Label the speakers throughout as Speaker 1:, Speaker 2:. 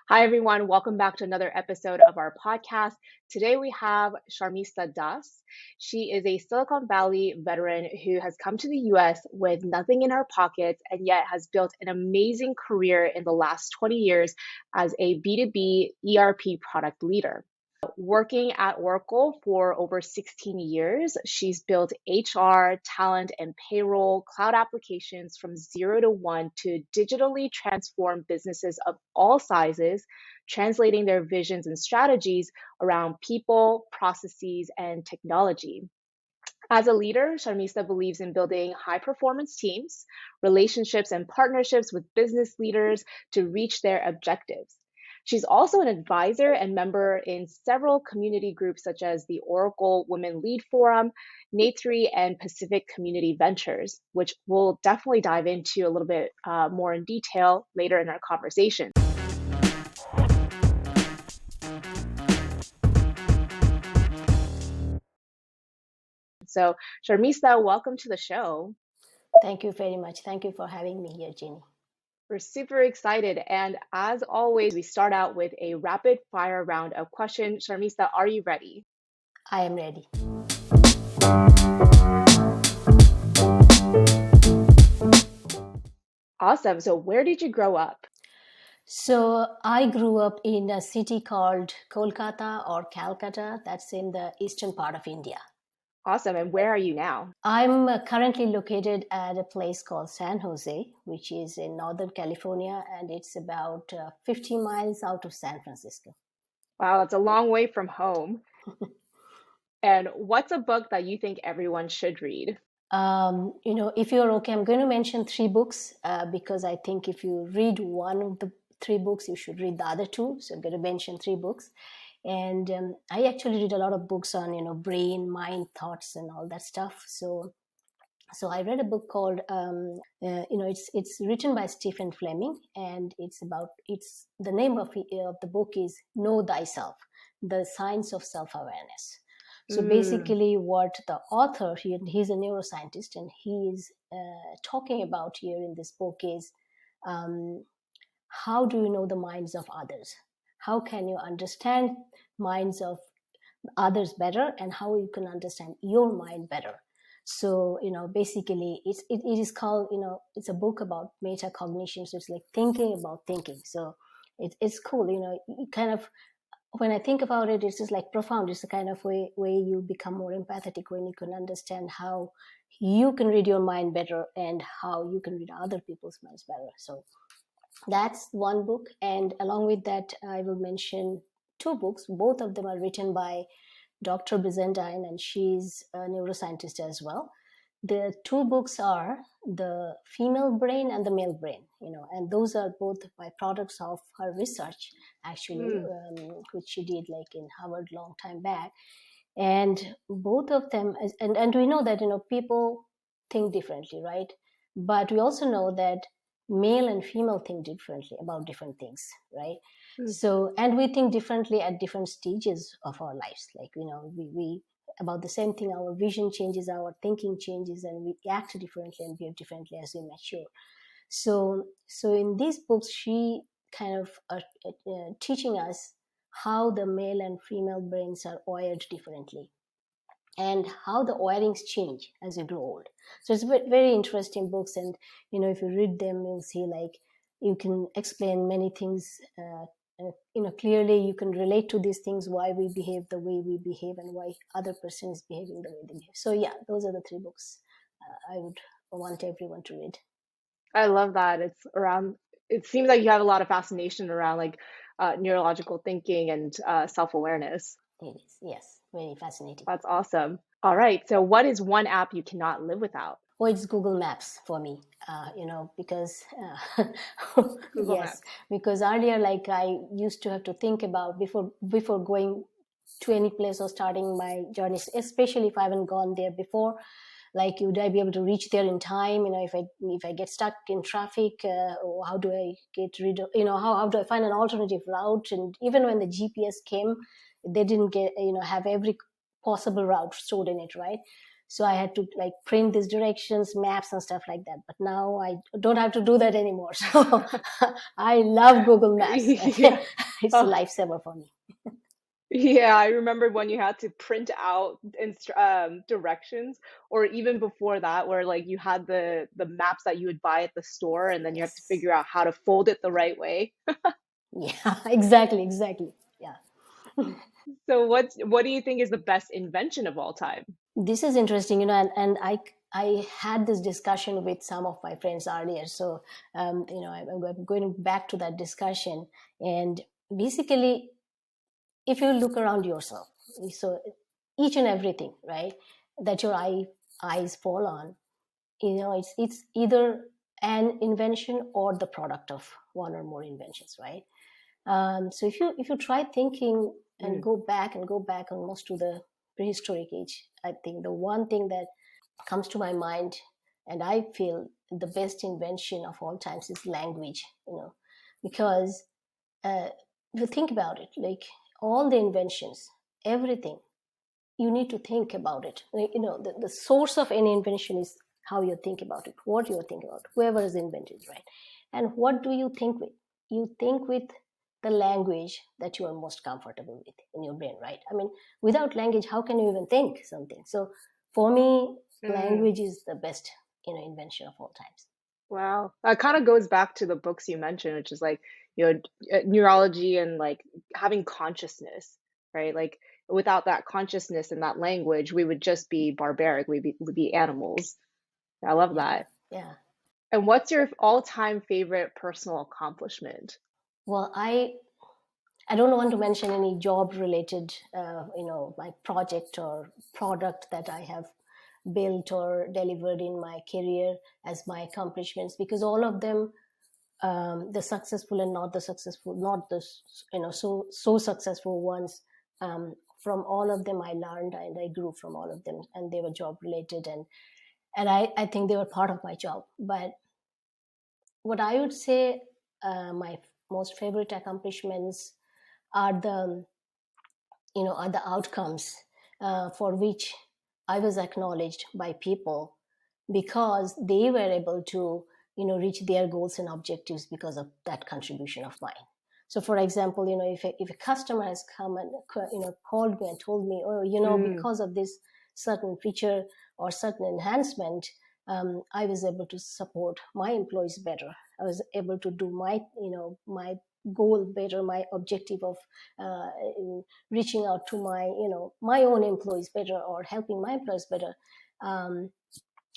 Speaker 1: Hi, everyone. Welcome back to another episode of our podcast. Today we have Sharmistha Das. She is a Silicon Valley veteran who has come to the US with nothing in her pockets and yet has built an amazing career in the last 20 years as a B2B ERP product leader. Working at Oracle for over 16 years, she's built HR, talent, and payroll cloud applications from 0 to 1 to digitally transform businesses of all sizes, translating their visions and strategies around people, processes, and technology. As a leader, Sharmista believes in building high performance teams, relationships, and partnerships with business leaders to reach their objectives. She's also an advisor and member in several community groups such as the Oracle Women Lead Forum, Natri, and Pacific Community Ventures, which we'll definitely dive into a little bit more in detail later in our conversation. So, Sharmista, welcome to the show.
Speaker 2: Thank you very much. Thank you for having me here, Jinny.
Speaker 1: We're super excited. And as always, we start out with a rapid fire round of questions. Sharmista, are you ready?
Speaker 2: I am ready.
Speaker 1: Awesome. So, where did you grow up?
Speaker 2: So I grew up in a city called Kolkata or Calcutta. That's in the eastern part of India.
Speaker 1: Awesome. And where are you now?
Speaker 2: I'm currently located at a place called San Jose, which is in Northern California, and it's about 50 miles out of San Francisco.
Speaker 1: Wow, that's a long way from home. And what's a book that you think everyone should read?
Speaker 2: If you're okay, I'm going to mention 3 books because I think if you read one of the 3 books, you should read the other 2. So I'm going to mention 3 books. And I actually read a lot of books on, brain, mind, thoughts, and all that stuff. So I read a book called, it's written by Stephen Fleming, and the name of the book is Know Thyself, The Science of Self-Awareness. So basically what the author, he's a neuroscientist, and he is talking about here in this book is how do you know the minds of others? How can you understand minds of others better, and how you can understand your mind better? So, basically it is called, it's a book about metacognition. So it's like thinking about thinking. So it's cool, kind of, when I think about it, it's just like profound. It's the kind of way you become more empathetic when you can understand how you can read your mind better and how you can read other people's minds better. So that's one book. And along with that, I will mention 2 books. Both of them are written by Dr. Byzantine, and she's a neuroscientist as well. The 2 books are The Female Brain and The Male Brain, and those are both byproducts of her research, actually, which she did like in Harvard long time back. And both of them, and we know that, people think differently, right? But we also know that male and female think differently about different things, right? So, and we think differently at different stages of our lives. Like, we about the same thing, our vision changes, our thinking changes, and we act differently and behave differently as we mature. So in these books, she kind of teaching us how the male and female brains are wired differently, and how the wirings change as you grow old. So it's very interesting books, and if you read them, you'll see like you can explain many things. Clearly you can relate to these things, why we behave the way we behave, and why other person is behaving the way they behave. So yeah, those are the 3 books I would want everyone to read.
Speaker 1: I love that. It seems like you have a lot of fascination around like neurological thinking and self-awareness.
Speaker 2: It is, yes, very fascinating.
Speaker 1: That's awesome. All right. So, what is one app you cannot live without?
Speaker 2: Oh, it's Google Maps for me, because
Speaker 1: Google
Speaker 2: yes,
Speaker 1: Maps.
Speaker 2: because earlier, like I used to have to think about before going to any place or starting my journey, especially if I haven't gone there before. Like, would I be able to reach there in time? If I get stuck in traffic, or how do I get rid of, how do I find an alternative route? And even when the GPS came, they didn't have every possible route stored in it, right? So I had to like print these directions, maps and stuff like that. But now I don't have to do that anymore. So I love Google Maps.
Speaker 1: Yeah.
Speaker 2: It's a
Speaker 1: Oh,
Speaker 2: lifesaver for me.
Speaker 1: yeah, I remember when you had to print out directions, or even before that, where like you had the maps that you would buy at the store, and then you have to
Speaker 2: Yes.
Speaker 1: figure out how to fold it the right way.
Speaker 2: Yeah, exactly. Yeah.
Speaker 1: So what do you think is the best invention of all time?
Speaker 2: This is interesting, and I had this discussion with some of my friends earlier. So, I'm going back to that discussion. And basically, if you look around yourself, so each and everything, right, that your eyes fall on, it's either an invention or the product of one or more inventions, right? So if you try thinking and
Speaker 1: Mm,
Speaker 2: go back almost to the prehistoric age, I think the one thing that comes to my mind, and I feel the best invention of all times, is language. Because uh, if you think about it, like all the inventions, everything, you need to think about it. Like, the source of any invention is how you think about it, what you think about, whoever has invented, right? And what do you think with? You think with the language that you are most comfortable with in your brain, right? I mean, without language, how can you even think something? So for me,
Speaker 1: mm.
Speaker 2: language is the best, invention of all times.
Speaker 1: Wow. That kind of goes back to the books you mentioned, which is like, neurology and like having consciousness, right? Like without that consciousness and that language, we would just be barbaric. We'd be animals. I love
Speaker 2: Yeah,
Speaker 1: that.
Speaker 2: yeah.
Speaker 1: And what's your all-time favorite personal accomplishment?
Speaker 2: Well, I don't want to mention any job related, my project or product that I have built or delivered in my career as my accomplishments, because all of them, the successful and not the successful, not the so successful ones, from all of them I learned and I grew from all of them, and they were job related, and I think they were part of my job. But what I would say, my most favorite accomplishments are the outcomes for which I was acknowledged by people, because they were able to reach their goals and objectives because of that contribution of mine. So for example, if a customer has come and called me and told me, oh,
Speaker 1: Mm,
Speaker 2: because of this certain feature or certain enhancement, I was able to support my employees better. I was able to do my goal better, my objective of uh, reaching out to my own employees better, or helping my employees better. um,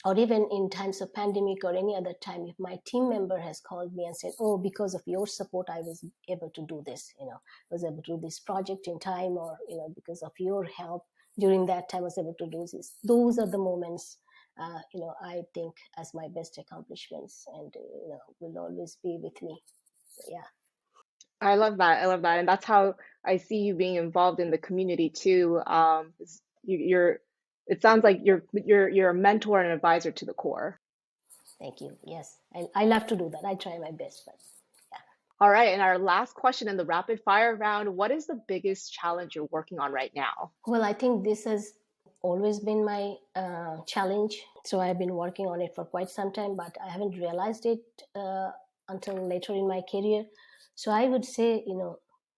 Speaker 2: or even in times of pandemic or any other time, if my team member has called me and said, oh, because of your support I was able to do this, was able to do this project in time, or because of your help during that time I was able to do this. Those are the moments, I think, as my best accomplishments, and will always be with me. So, yeah.
Speaker 1: I love that. I love that. And that's how I see you being involved in the community too. It sounds like you're a mentor and advisor to the core.
Speaker 2: Thank you. Yes, I love to do that. I try my best, but yeah.
Speaker 1: All right, and our last question in the rapid fire round, what is the biggest challenge you're working on right now?
Speaker 2: Well, I think this has always been my challenge. So I've been working on it for quite some time, but I haven't realized it until later in my career. So I would say,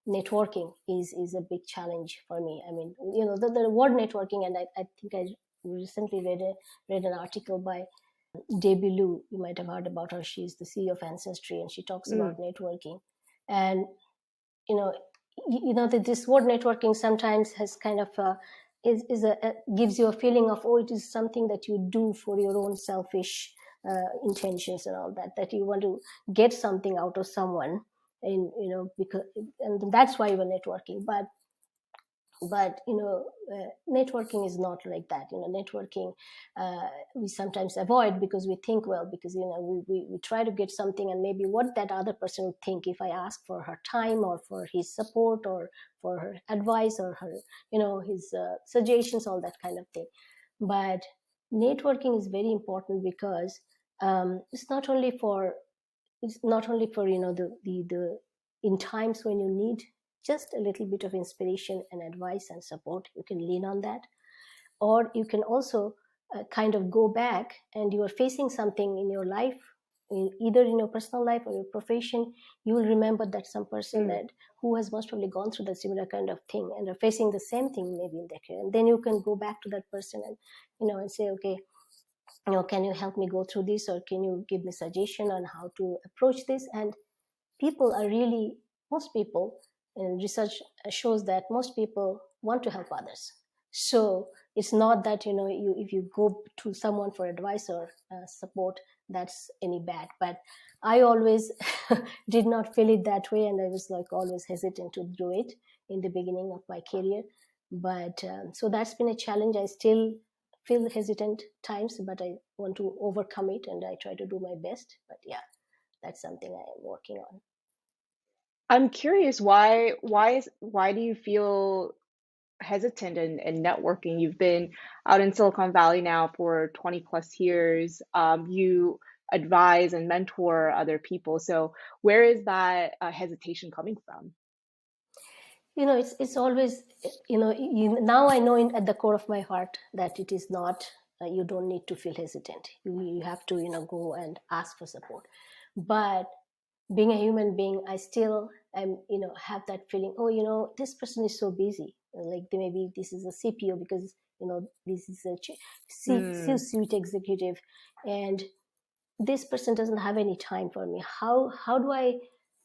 Speaker 2: networking is a big challenge for me. I mean, the word networking, and I think I recently read an article by Debbie Liu. You might have heard about her. She's the CEO of Ancestry, and she talks
Speaker 1: Mm,
Speaker 2: about networking. And you know that this word networking sometimes has kind of gives you a feeling of, oh, it is something that you do for your own selfish intentions and all that you want to get something out of someone, and because, and that's why you're networking. But networking is not like that. Networking, we sometimes avoid, because we think, well, because we try to get something, and maybe what that other person would think if I ask for her time, or for his support, or for her advice, or her his suggestions, all that kind of thing. But networking is very important, because it's not only for the in times when you need just a little bit of inspiration and advice and support, you can lean on that. Or you can also kind of go back and you are facing something in your life, either in your personal life or your profession, you will remember that some person
Speaker 1: Mm.
Speaker 2: that who has most probably gone through the similar kind of thing and are facing the same thing maybe in their career. And then you can go back to that person and, and say, okay, can you help me go through this, or can you give me suggestion on how to approach this? And people are really, most people, and research shows that most people want to help others. So it's not that if you go to someone for advice or support, that's any bad. But I always did not feel it that way, and I was like always hesitant to do it in the beginning of my career. But so that's been a challenge. I still feel hesitant times, but I want to overcome it, and I try to do my best. But yeah, that's something I am working on.
Speaker 1: I'm curious why do you feel hesitant in networking? You've been out in Silicon Valley now for 20 plus years. You advise and mentor other people. So where is that hesitation coming from?
Speaker 2: It's always, now I know at the core of my heart that it is not, you don't need to feel hesitant. You have to go and ask for support. But being a human being, I still am, have that feeling, oh, this person is so busy, like maybe this is a CPO, because this is a
Speaker 1: Mm,
Speaker 2: C-suite executive, and this person doesn't have any time for me. How do I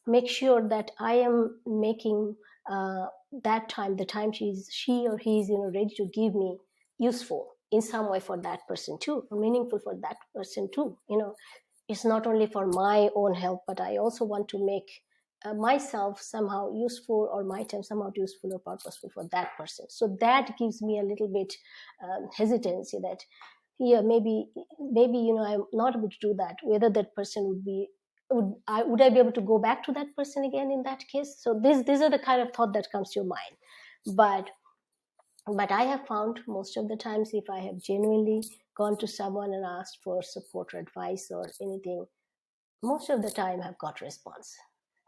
Speaker 2: make sure that I am making uh, that time, the time she or he is ready to give me, useful in some way for that person too, or meaningful for that person too. It's not only for my own help, but I also want to make myself somehow useful, or my time somehow useful or purposeful for that person. So that gives me a little bit hesitancy that, yeah, maybe I'm not able to do that. Whether that person would I be able to go back to that person again in that case? So these are the kind of thought that comes to your mind. But I have found most of the times, if I have genuinely gone to someone and asked for support or advice or anything, most of the time I've got response.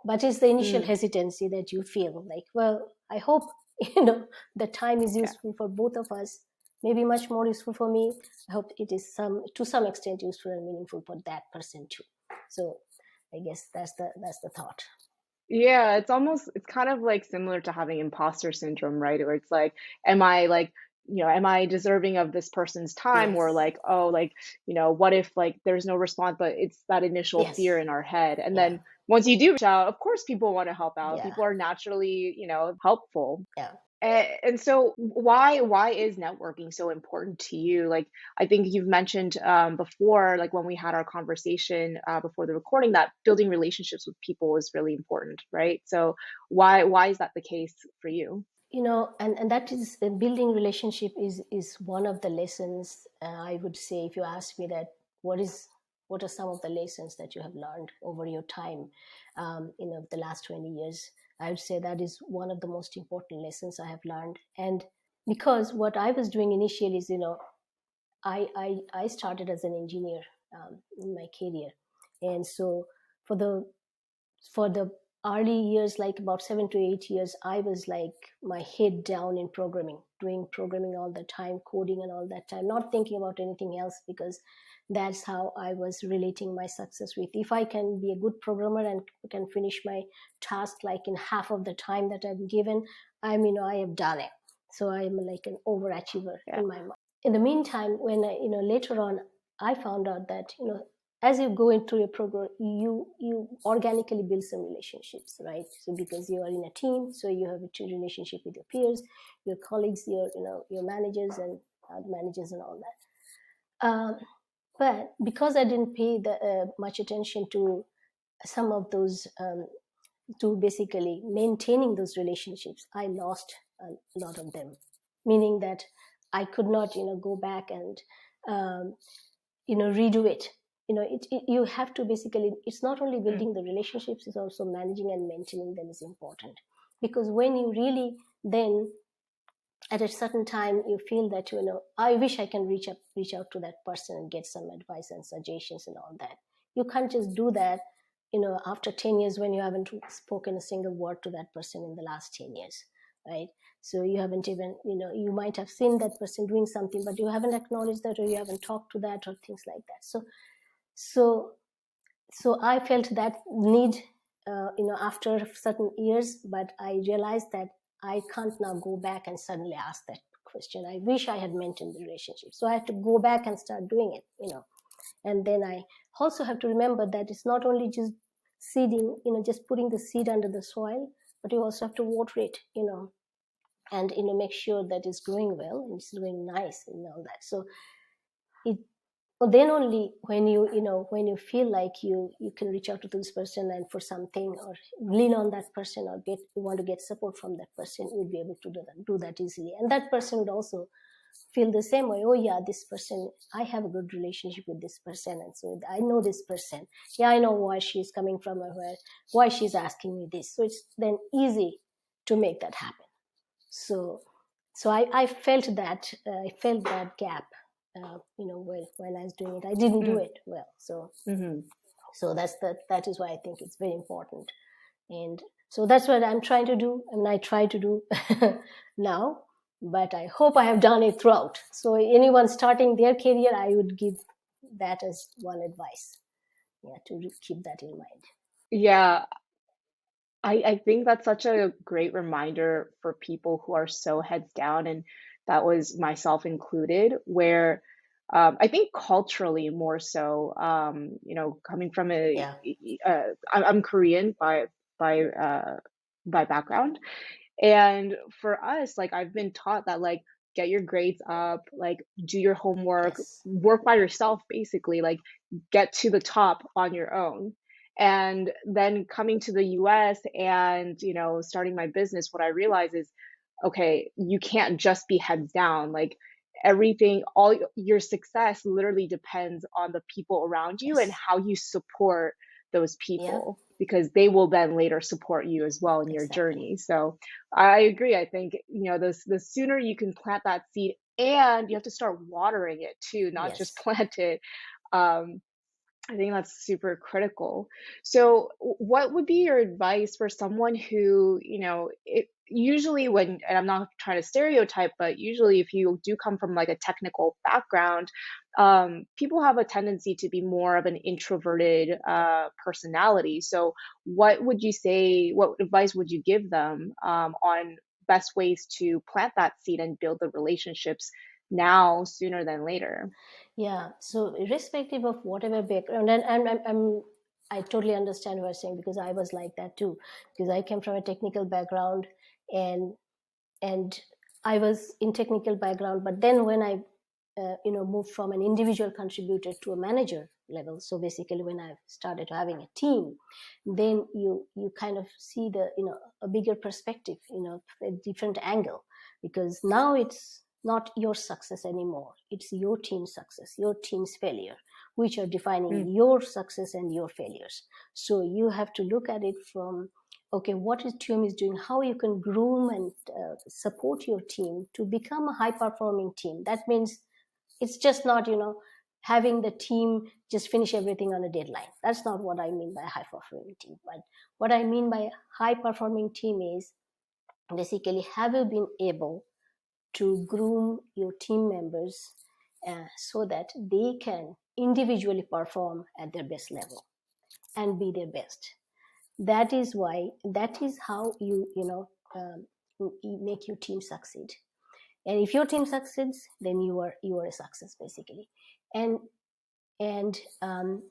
Speaker 2: But it's the initial
Speaker 1: mm,
Speaker 2: hesitancy that you feel like, well, I hope the time is
Speaker 1: yeah.
Speaker 2: useful for both of us, maybe much more useful for me. I hope it is to some extent useful and meaningful for that person too. So I guess that's the thought.
Speaker 1: Yeah, it's kind of like similar to having imposter syndrome, right? Where it's like, am I like, am I deserving of this person's time? Or
Speaker 2: Yes.
Speaker 1: like, oh, like, what if like there's no response, but it's that initial fear
Speaker 2: Yes.
Speaker 1: in our head. And
Speaker 2: Yeah.
Speaker 1: then once you do reach out, of course people want to help out.
Speaker 2: Yeah.
Speaker 1: People are naturally, helpful.
Speaker 2: Yeah.
Speaker 1: And so why is networking so important to you? Like I think you've mentioned before, like when we had our conversation before the recording, that building relationships with people is really important, right? So why is that the case for you?
Speaker 2: And that is, building relationship is one of the lessons, I would say. If you ask me that, what are some of the lessons that you have learned over your time, the last 20 years, I would say that is one of the most important lessons I have learned. And because what I was doing initially is, I started as an engineer in my career. And so for the for the early years, like about 7 to 8 years, I was like my head down in programming, doing programming all the time, coding and all that time, not thinking about anything else, because that's how I was relating my success with. If I can be a good programmer and can finish my task like in half of the time that I'm given, I have done it. So I'm like an overachiever
Speaker 1: Yeah.
Speaker 2: in my mind. In the meantime, when later on, I found out that as you go into your program, you organically build some relationships, right? So because you are in a team, so you have a relationship with your peers, your colleagues, your managers and managers and all that. But because I didn't pay much attention to some of those, to basically maintaining those relationships, I lost a lot of them. Meaning that I could not go back and um, redo it. You have to basically, it's not only
Speaker 1: Mm,
Speaker 2: building the relationships, it's also managing and maintaining them is important. Because when you really then at a certain time you feel that I wish I can reach out to that person and get some advice and suggestions and all that, you can't just do that after 10 years when you haven't spoken a single word to that person in the last 10 years. right? So you haven't even, you might have seen that person doing something, but you haven't acknowledged that, or you haven't talked to that, or things like that. So I felt that need, after certain years, but I realized that I can't now go back and suddenly ask that question. I wish I had maintained the relationship. So I had to go back and start doing it. And then I also have to remember that it's not only just seeding, just putting the seed under the soil, but you also have to water it, and make sure that it's growing well and it's growing nice and all that. So it then only when when you feel like you can reach out to this person and for something, or lean on that person, or you want to get support from that person, you'll be able to do that easily. And that person would also feel the same way. Oh yeah, this person, I have a good relationship with this person, and so I know this person. Yeah, I know why she's coming from, or why she's asking me this. So it's then easy to make that happen. So I felt that gap, while I was doing it. I didn't do it well. So that is why I think it's very important. And so that's what I'm trying to do, and I try to do now, but I hope I have done it throughout. So anyone starting their career, I would give that as one advice, to keep that in mind.
Speaker 1: Yeah, I think that's such a great reminder for people who are so heads down, and that was myself included, where I think culturally more so, coming from
Speaker 2: Yeah.
Speaker 1: I'm Korean by background, and for us, like I've been taught that like get your grades up, like do your homework,
Speaker 2: Yes.
Speaker 1: work by yourself, basically, like get to the top on your own. And then coming to the US and, starting my business, what I realize is, okay, you can't just be heads down. Like everything, all your success literally depends on the people around you and
Speaker 2: Yes.
Speaker 1: how you support those
Speaker 2: Yeah.
Speaker 1: people, because they will then later support you as well in your
Speaker 2: Exactly.
Speaker 1: journey. So I agree. I think, the sooner you can plant that seed, and you have to start watering it too, not just
Speaker 2: Yes.
Speaker 1: plant it. Um, I think that's super critical. So, what would be your advice for someone who, usually when, and I'm not trying to stereotype, but usually if you do come from like a technical background, people have a tendency to be more of an introverted personality. So, what would you say, what advice would you give them on best ways to plant that seed and build the relationships now sooner than later?
Speaker 2: Yeah. So irrespective of whatever background, and I totally understand what you're saying, because I was like that too, because I came from a technical background, and and I was in technical background, but then when I moved from an individual contributor to a manager level, so basically when I started having a team, then you kind of see the a bigger perspective, a different angle, because now it's not your success anymore, it's your team's success, your team's failure, which are defining
Speaker 1: Mm,
Speaker 2: your success and your failures. So you have to look at it from, okay, what is team is doing, how you can groom and support your team to become a high performing team. That means it's just not having the team just finish everything on a deadline. That's not what I mean by high performing team. But what I mean by high performing team is basically, have you been able to groom your team members so that they can individually perform at their best level and be their best. That is how you make your team succeed. And if your team succeeds, then you are a success, basically. And and um,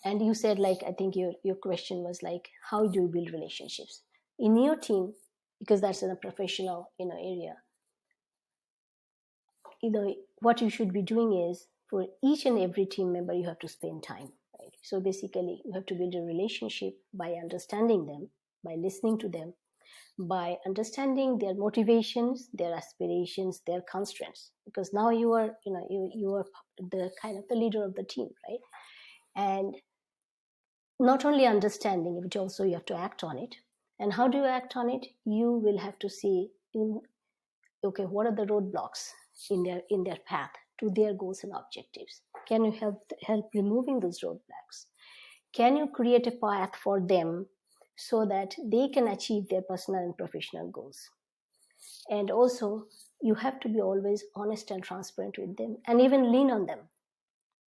Speaker 2: and you said, like, I think your question was like, how do you build relationships in your team, because that's in a professional area. What you should be doing is, for each and every team member, you have to spend time, right? So basically, you have to build a relationship by understanding them, by listening to them, by understanding their motivations, their aspirations, their constraints, because now you are you are the kind of the leader of the team, right? And not only understanding it, but also you have to act on it. And how do you act on it? You will have to see, okay, what are the roadblocks in their path to their goals and objectives? Can you help removing those roadblocks? Can you create a path for them so that they can achieve their personal and professional goals? And also, you have to be always honest and transparent with them, and even lean on them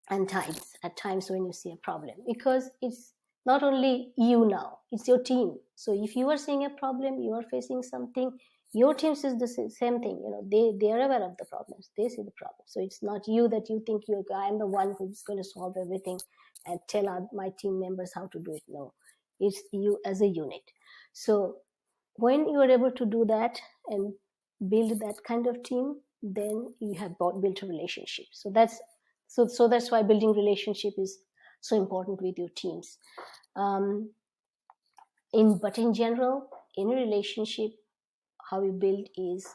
Speaker 2: at times when you see a problem, because it's not only you now, it's your team. So if you are seeing a problem, you are facing something, your team says the same thing. They are aware of the problems, they see the problem. So it's not you that you think I am the one who's going to solve everything and tell my team members how to do it. No, it's you as a unit. So when you are able to do that and build that kind of team, then you have built a relationship. So that's why building relationship is so important with your teams. But in general, in a relationship, how you build is,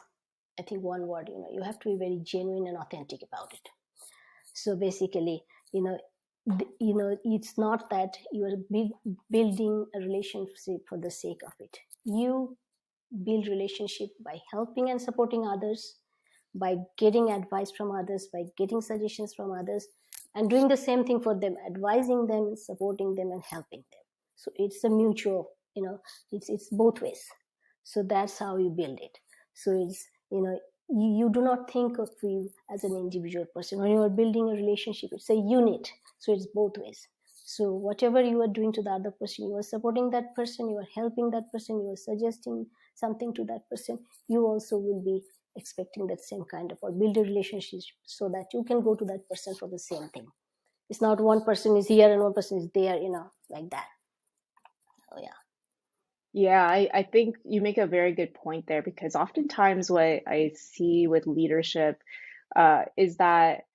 Speaker 2: I think, one word. You have to be very genuine and authentic about it. So basically, it's not that you are building a relationship for the sake of it. You build relationship by helping and supporting others, by getting advice from others, by getting suggestions from others, and doing the same thing for them, advising them, supporting them, and helping them. So it's a mutual, it's both ways. So that's how you build it. So it's, you do not think of you as an individual person. When you are building a relationship, it's a unit. So it's both ways. So whatever you are doing to the other person, you are supporting that person, you are helping that person, you are suggesting something to that person, you also will be expecting that same kind of, or build a relationship so that you can go to that person for the same thing. It's not one person is here and one person is there, like that. Oh yeah.
Speaker 1: Yeah, I think you make a very good point there, because oftentimes what I see with leadership is that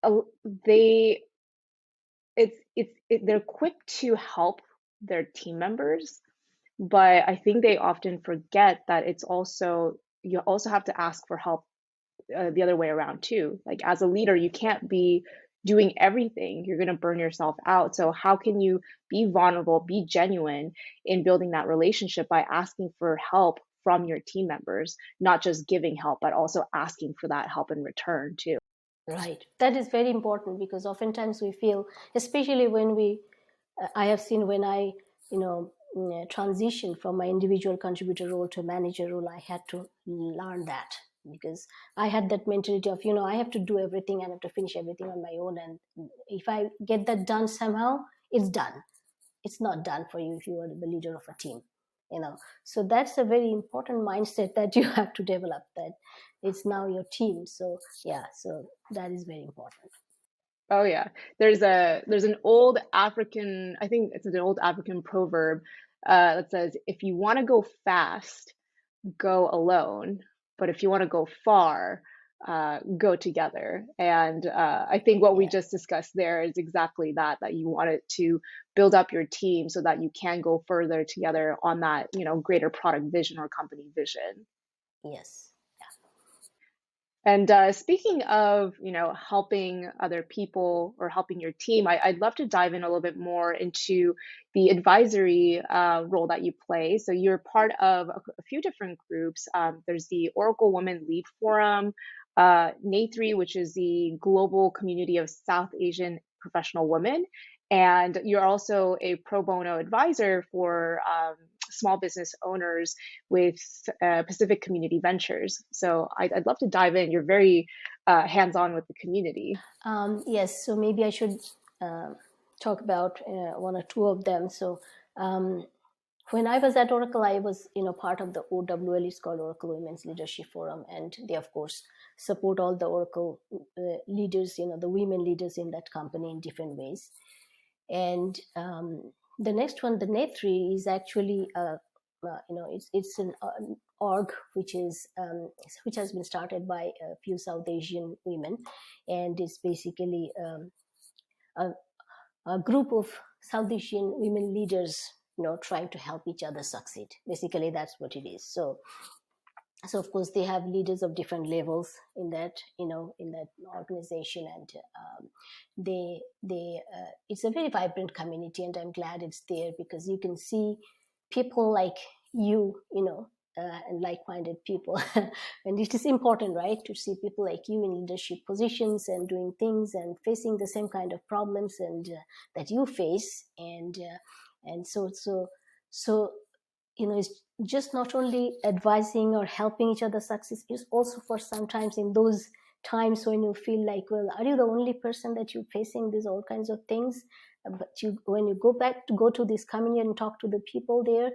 Speaker 1: uh, they they're quick to help their team members, but I think they often forget that you also have to ask for help the other way around too. Like, as a leader, you can't be doing everything. You're going to burn yourself out. So how can you be vulnerable, be genuine in building that relationship by asking for help from your team members, not just giving help, but also asking for that help in return too.
Speaker 2: Right. That is very important, because oftentimes we feel, especially when I have seen when I, transition from my individual contributor role to a manager role, I had to learn that, because I had that mentality of, I have to do everything and have to finish everything on my own. And if I get that done somehow, it's done. It's not done for you if you are the leader of a team. So that's a very important mindset that you have to develop, that it's now your team. So yeah, so that is very important.
Speaker 1: Oh yeah. There's an old African, I think it's an old African proverb that says, if you want to go fast, go alone, but if you want to go far, go together. And I think what we
Speaker 2: Yeah.
Speaker 1: just discussed there is exactly that, that you wanted to build up your team so that you can go further together on that, greater product vision or company vision.
Speaker 2: Yes.
Speaker 1: And speaking of, helping other people or helping your team, I'd love to dive in a little bit more into the advisory role that you play. So you're part of a few different groups. There's the Oracle Women Lead Forum, NA3, which is the global community of South Asian professional women. And you're also a pro bono advisor for small business owners with Pacific Community Ventures. So I'd love to dive in. You're very hands-on with the community.
Speaker 2: Yes. So maybe I should talk about one or two of them. So when I was at Oracle, I was part of the OWL, it's called Oracle Women's Leadership Forum, and they of course support all the Oracle leaders, the women leaders in that company in different ways. And the next one, the NA3, is actually it's an org which has been started by a few South Asian women, and it's basically a group of South Asian women leaders, trying to help each other succeed. Basically, that's what it is. So of course they have leaders of different levels in that organization, and they it's a very vibrant community, and I'm glad it's there, because you can see people like and like-minded people. And it is important, right, to see people like you in leadership positions and doing things and facing the same kind of problems and that you face. And so it's just not only advising or helping each other success, it's also for sometimes in those times when you feel like, well, are you the only person that you're facing these all kinds of things? But when you go to this community and talk to the people there,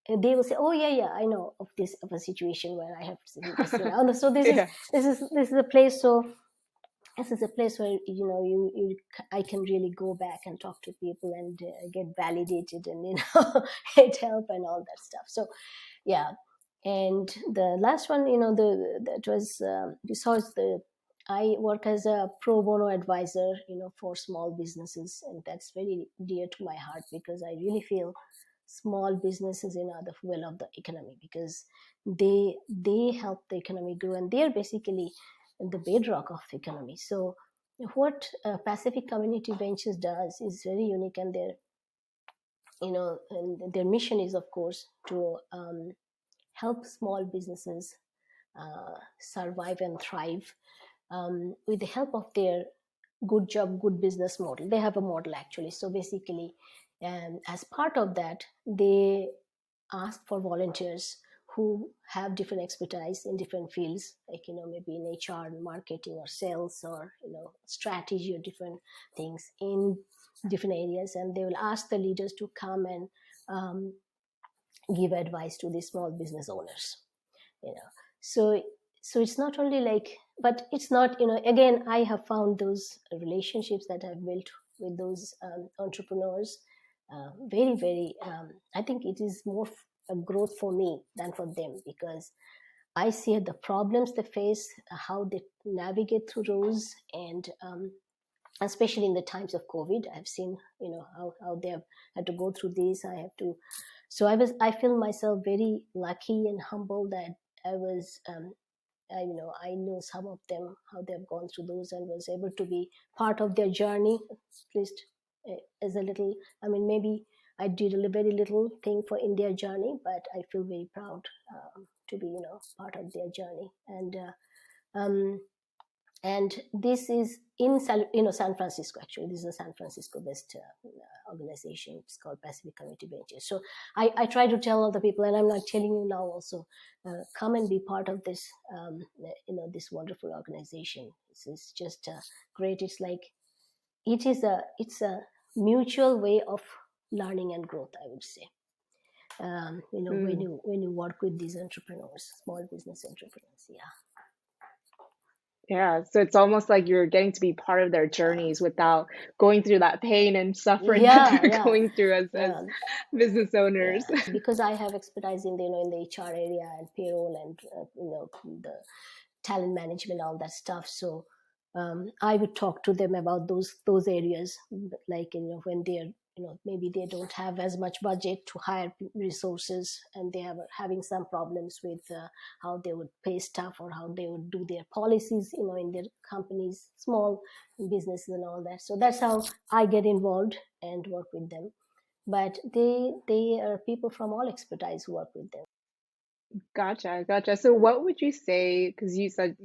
Speaker 2: they will say, oh yeah, I know of a situation where I have seen this. So
Speaker 1: Yeah.
Speaker 2: this is a place. So this is a place where I can really go back and talk to people and get validated and get help and all that stuff. So yeah. And the last one, that was besides I work as a pro bono advisor, for small businesses, and that's very dear to my heart because I really feel small businesses are the fuel of the economy, because they help the economy grow, and they're basically the bedrock of the economy. So what Pacific Community Ventures does is very unique, and their mission is, of course, to help small businesses survive and thrive with the help of their good job, good business model. They have a model actually. So basically, as part of that, they ask for volunteers who have different expertise in different fields, like maybe in HR, marketing, or sales, or strategy, or different things in different areas, and they will ask the leaders to come and give advice to the small business owners. So it's not only like, but it's not, again, I have found those relationships that I've built with those entrepreneurs very, very, I think it is more a growth for me than for them, because I see the problems they face, how they navigate through those, and especially in the times of COVID, I've seen how they have had to go through this. I feel myself very lucky and humble that I was I know some of them, how they've gone through those, and was able to be part of their journey, at least as a little. Maybe I did a very little thing for in their journey, but I feel very proud to be part of their journey. And this is in San Francisco. Actually, this is a San Francisco based organization. It's called Pacific Community Ventures. So I try to tell all the people, and I'm not telling you now also, come and be part of this this wonderful organization. This is just great. It's like it's a mutual way of learning and growth, I would say. When you work with these entrepreneurs, small business entrepreneurs.
Speaker 1: Yeah, so it's almost like you're getting to be part of their journeys without going through that pain and suffering that they're going through as business owners.
Speaker 2: Because I have expertise in the HR area and payroll and the talent management, all that stuff. So I would talk to them about those areas, like when they're maybe they don't have as much budget to hire resources, and they are having some problems with how they would pay staff, or how they would do their policies in their companies, small businesses and all that. So that's how I get involved and work with them. But they are people from all expertise who work with them.
Speaker 1: Gotcha. So what would you say, because you said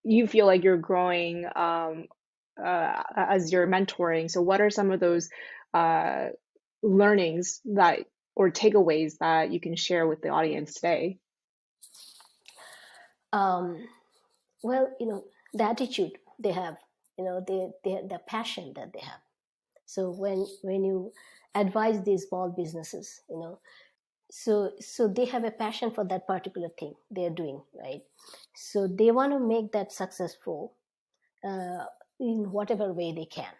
Speaker 1: you feel like you're growing as you're mentoring. So what are some of those uh, learnings that or takeaways that you can share with the audience today?
Speaker 2: Well, the attitude they have, the passion that they have. So when you advise these small businesses, so they have a passion for that particular thing they're doing, right? So they want to make that successful in whatever way they can,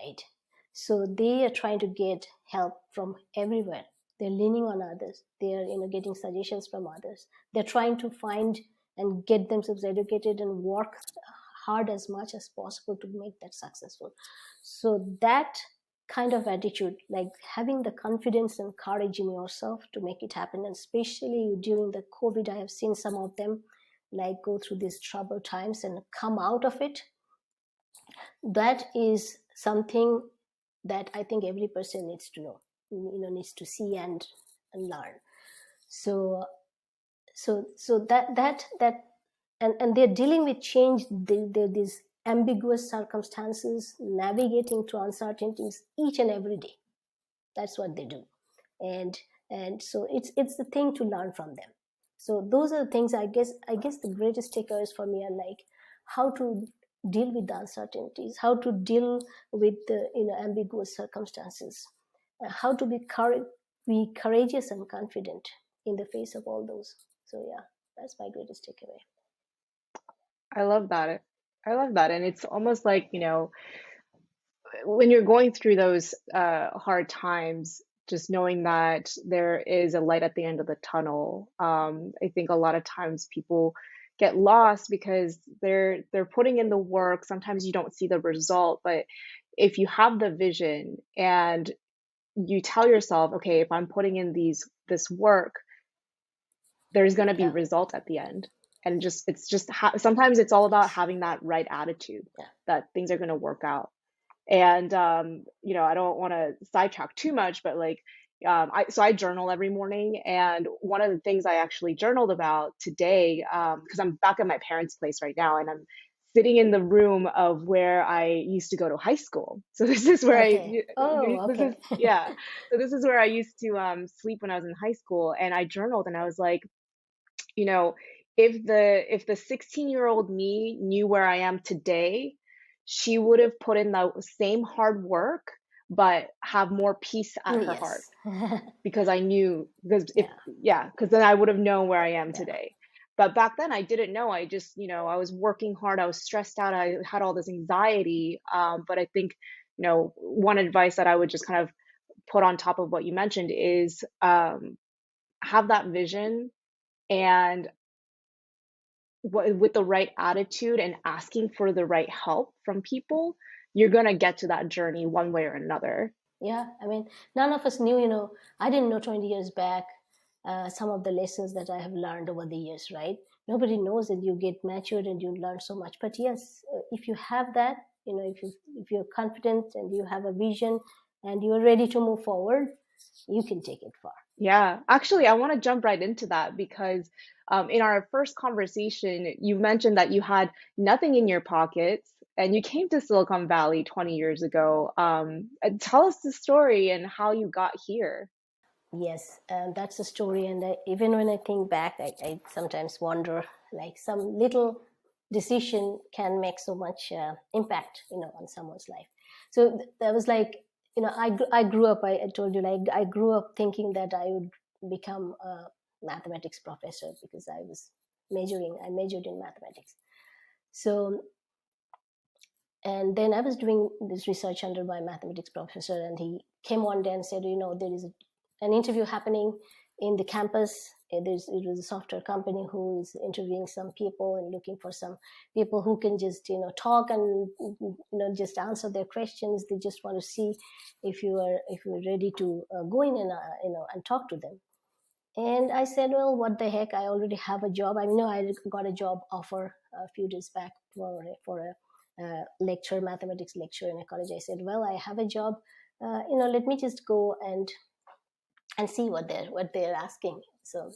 Speaker 2: right? So they are trying to get help from everywhere. They're leaning on others. They're getting suggestions from others. They're trying to find and get themselves educated and work hard as much as possible to make that successful. So that kind of attitude, like having the confidence and courage in yourself to make it happen, and especially during the COVID, I have seen some of them like go through these troubled times and come out of it. That is something that I think every person needs to know, needs to see and learn. So that and they're dealing with change. They're these ambiguous circumstances, navigating through uncertainties each and every day. That's what they do. And And so it's the thing to learn from them. So those are the things, I guess the greatest takeaways for me are like how to deal with the uncertainties, how to deal with the ambiguous circumstances, how to be courageous and confident in the face of all those. So yeah, that's my greatest takeaway.
Speaker 1: I love that. I love that. And it's almost like, when you're going through those hard times, just knowing that there is a light at the end of the tunnel. I think a lot of times people get lost because they're putting in the work. Sometimes you don't see the result, but if you have the vision and you tell yourself, okay, if I'm putting in this work, there's going to be
Speaker 2: Yeah,
Speaker 1: results at the end. And sometimes it's all about having that right attitude
Speaker 2: yeah,
Speaker 1: that things are going to work out. And I don't want to sidetrack too much, but like I journal every morning, and one of the things I actually journaled about today, because I'm back at my parents' place right now, and I'm sitting in the room of where I used to go to high school. So this is where
Speaker 2: okay, oh,
Speaker 1: this is
Speaker 2: okay.
Speaker 1: yeah. So this is where I used to sleep when I was in high school, and I journaled, and I was like, you know, if the 16-year-old me knew where I am today, she would have put in the same hard work, but have more peace at her heart
Speaker 2: Yes.
Speaker 1: because I knew
Speaker 2: Yeah,
Speaker 1: because then I would have known where I am
Speaker 2: yeah,
Speaker 1: today. But back then I didn't know. I just, I was working hard. I was stressed out. I had all this anxiety. But I think, one advice that I would just kind of put on top of what you mentioned is have that vision, and with the right attitude and asking for the right help from people, you're going to get to that journey one way or another.
Speaker 2: yeah. I mean, none of us knew, I didn't know 20 years back some of the lessons that I have learned over the years, right? Nobody knows that you get matured and you learn so much. But yes, if you have that, if you're confident and you have a vision and you're ready to move forward, you can take it far.
Speaker 1: Yeah, actually, I want to jump right into that because in our first conversation, you mentioned that you had nothing in your pockets and you came to Silicon Valley 20 years ago. And tell us the story and how you got here.
Speaker 2: Yes, that's the story. And even when I think back, I sometimes wonder, like some little decision can make so much impact, on someone's life. So that was like, I grew up. I told you, like, I grew up thinking that I would become a mathematics professor because I majored in mathematics. So, and then I was doing this research under my mathematics professor, and he came one day and said, there is an interview happening in the campus. It was a software company who is interviewing some people and looking for some people who can just, talk and, just answer their questions. They just want to see if you're ready to go in and, and talk to them. And I said, well, what the heck? I already have a job. I know I got a job offer a few days back for a mathematics lecture in a college. I said, well, I have a job. Let me just go and see what they're asking. So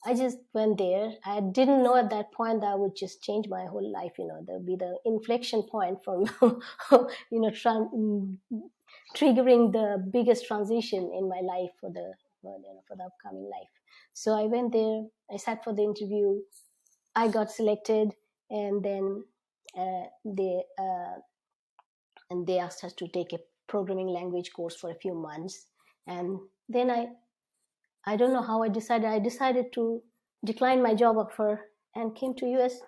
Speaker 2: I just went there. I didn't know at that point that would just change my whole life. There'll be the inflection point for triggering the biggest transition in my life for the upcoming life. So I went there. I sat for the interview. I got selected, and then uh, they uh, they asked us to take a programming language course for a few months, and then I don't know how I decided. I decided to decline my job offer and came to US,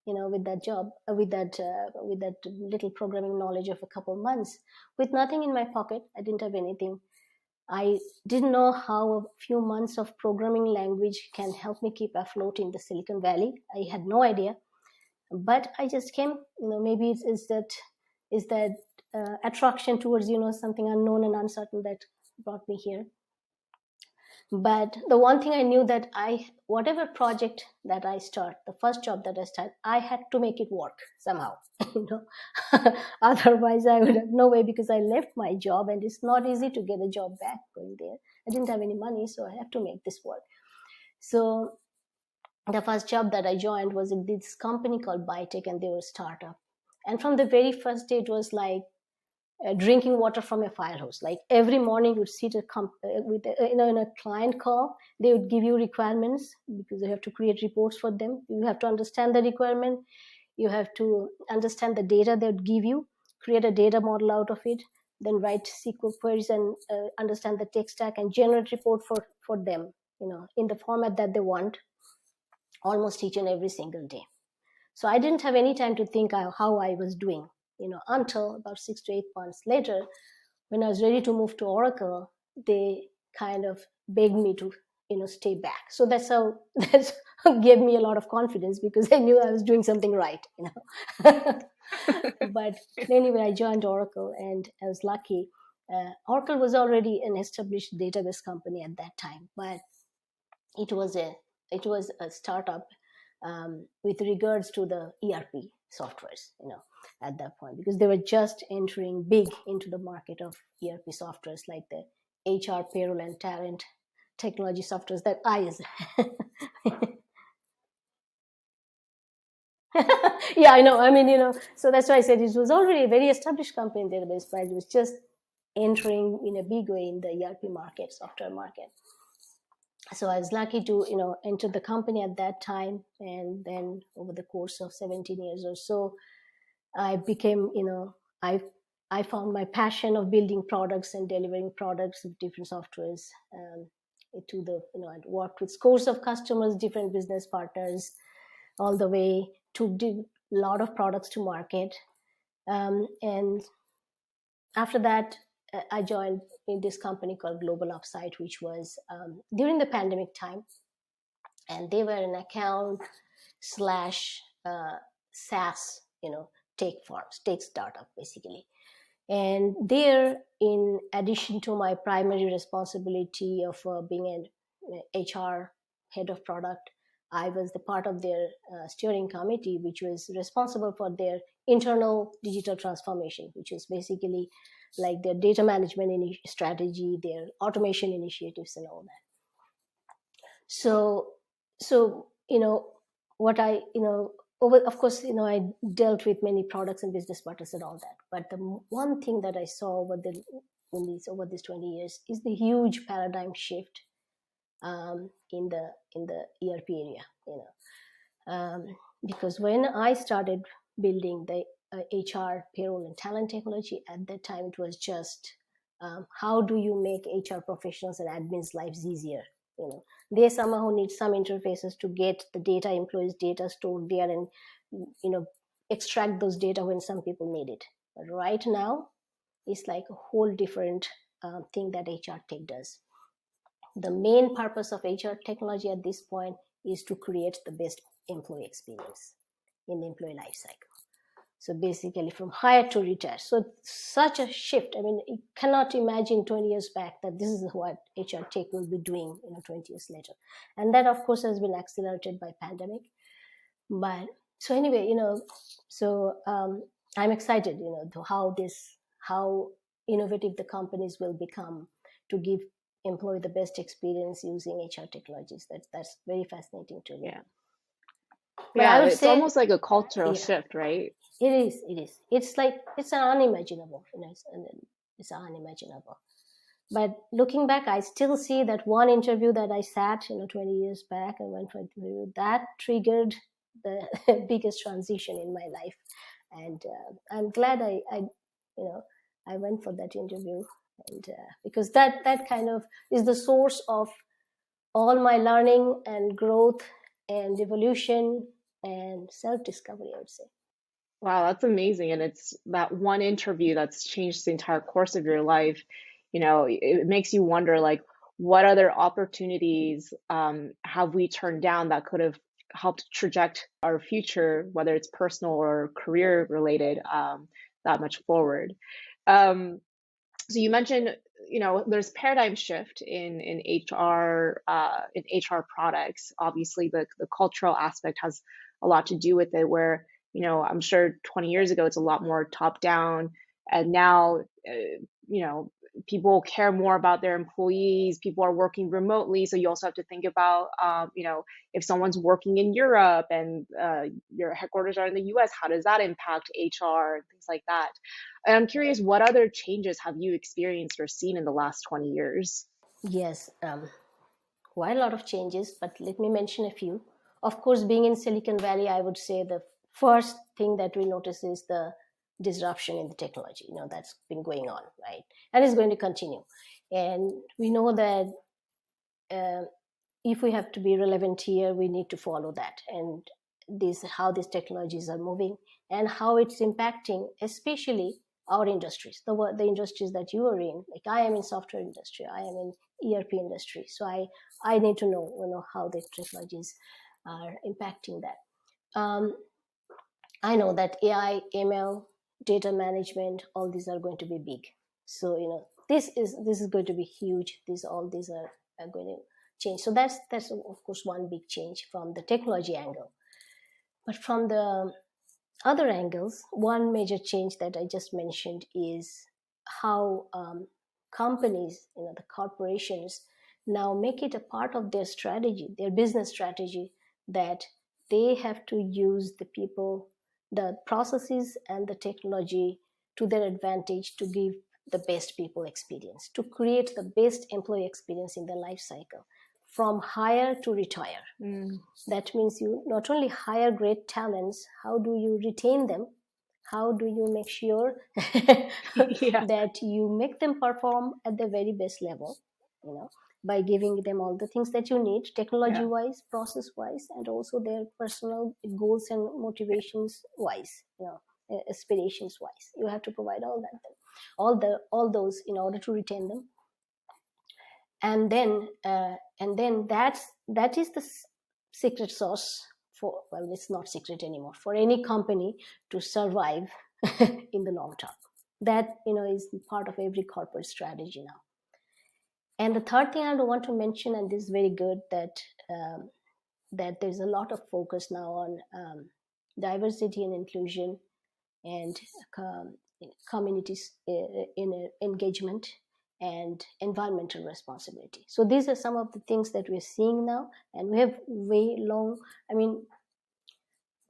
Speaker 2: with that job, with that little programming knowledge of a couple months, with nothing in my pocket. I didn't have anything. I didn't know how a few months of programming language can help me keep afloat in the Silicon Valley. I had no idea, but I just came. Maybe it's that attraction towards something unknown and uncertain that brought me here. But the one thing I knew that whatever project that I start, the first job that I start, I had to make it work somehow. you know Otherwise I would have no way, because I left my job and it's not easy to get a job back going there. I didn't have any money, so I have to make this work. So the first job that I joined was in this company called Bytech, and they were a startup. And from the very first day, it was like drinking water from a fire hose. Like every morning, you'd sit in a client call. They would give you requirements because you have to create reports for them. You have to understand the requirement. You have to understand the data they would give you, create a data model out of it, then write SQL queries and understand the tech stack and generate report for them, in the format that they want, almost each and every single day. So I didn't have any time to think how I was doing, until about 6 to 8 months later, when I was ready to move to Oracle, they kind of begged me to, stay back. So that's gave me a lot of confidence because I knew I was doing something right, But anyway, I joined Oracle and I was lucky. Oracle was already an established database company at that time, but it was a startup with regards to the ERP softwares, at that point, because they were just entering big into the market of ERP softwares like the HR, payroll, and talent technology softwares that I use. Yeah, I know. I mean, so that's why I said it was already a very established company in database, but it was just entering in a big way in the ERP market, software market. So I was lucky to enter the company at that time, and then over the course of 17 years or so, I became I found my passion of building products and delivering products of different softwares to the I worked with scores of customers, different business partners, all the way to do a lot of products to market, and after that, I joined in this company called Global Upside, which was during the pandemic time, and they were an account slash SaaS, tech startup basically. And there, in addition to my primary responsibility of being an HR head of product, I was the part of their steering committee, which was responsible for their internal digital transformation, which is basically like their data management strategy, their automation initiatives, and all that. So what I over, of course, I dealt with many products and business partners and all that, but the one thing that I saw over these 20 years is the huge paradigm shift in the ERP area, because when I started building the HR, payroll, and talent technology, at that time it was just how do you make HR professionals and admins' lives easier? They somehow need some interfaces to get the data, employees' data stored there, and extract those data when some people need it. But right now, it's like a whole different thing that HR tech does. The main purpose of HR technology at this point is to create the best employee experience in the employee life cycle. So basically from hire to retire. So such a shift. I mean, you cannot imagine 20 years back that this is what HR tech will be doing 20 years later. And that, of course, has been accelerated by pandemic. But so anyway, I'm excited, to how innovative the companies will become to give employee the best experience using HR technologies. That's very fascinating to me.
Speaker 1: Yeah.
Speaker 2: But
Speaker 1: Yeah,
Speaker 2: I would
Speaker 1: it's
Speaker 2: say,
Speaker 1: almost like a cultural
Speaker 2: yeah,
Speaker 1: shift, right?
Speaker 2: it is. It's like, it's unimaginable. It's unimaginable. But looking back, I still see that one interview that I sat, 20 years back, and went for an interview that triggered the biggest transition in my life. And I'm glad I went for that interview, and because that kind of is the source of all my learning and growth and evolution and self-discovery, I would say.
Speaker 1: Wow, that's amazing. And it's that one interview that's changed the entire course of your life. It makes you wonder, like, what other opportunities have we turned down that could have helped traject our future, whether it's personal or career related, that much forward. Um, so you mentioned, there's paradigm shift in HR products. Obviously, the cultural aspect has a lot to do with it. Where I'm sure 20 years ago it's a lot more top down, and now people care more about their employees. People are working remotely, so you also have to think about, if someone's working in Europe and your headquarters are in the U.S., how does that impact HR and things like that? And I'm curious, what other changes have you experienced or seen in the last 20 years?
Speaker 2: Yes, quite a lot of changes, but let me mention a few. Of course, being in Silicon Valley, I would say the first thing that we notice is the disruption in the technology. That's been going on, right? And it's going to continue. And we know that if we have to be relevant here, we need to follow that. And how these technologies are moving and how it's impacting, especially our industries, the industries that you are in. Like I am in software industry, I am in ERP industry, so I need to know how the technologies are impacting that. I know that AI, ML, data management, all these are going to be big. So this is going to be huge. All these are going to change. So that's of course one big change from the technology angle. But from the other angles, one major change that I just mentioned is how companies, the corporations, now make it a part of their strategy, their business strategy, that they have to use the people, the processes, and the technology to their advantage to give the best people experience, to create the best employee experience in their life cycle, from hire to retire. That means you not only hire great talents, how do you retain them? How do you make sure
Speaker 1: Yeah.
Speaker 2: that you make them perform at the very best level, by giving them all the things that you need, technology wise, process wise, and also their personal goals and motivations wise, aspirations wise. You have to provide all that, all those in order to retain them. And then that is the secret sauce for, well, it's not secret anymore, for any company to survive in the long term. That is part of every corporate strategy now. And the third thing I want to mention, and this is very good, that there's a lot of focus now on diversity and inclusion and communities in engagement and environmental responsibility. So these are some of the things that we're seeing now, and we have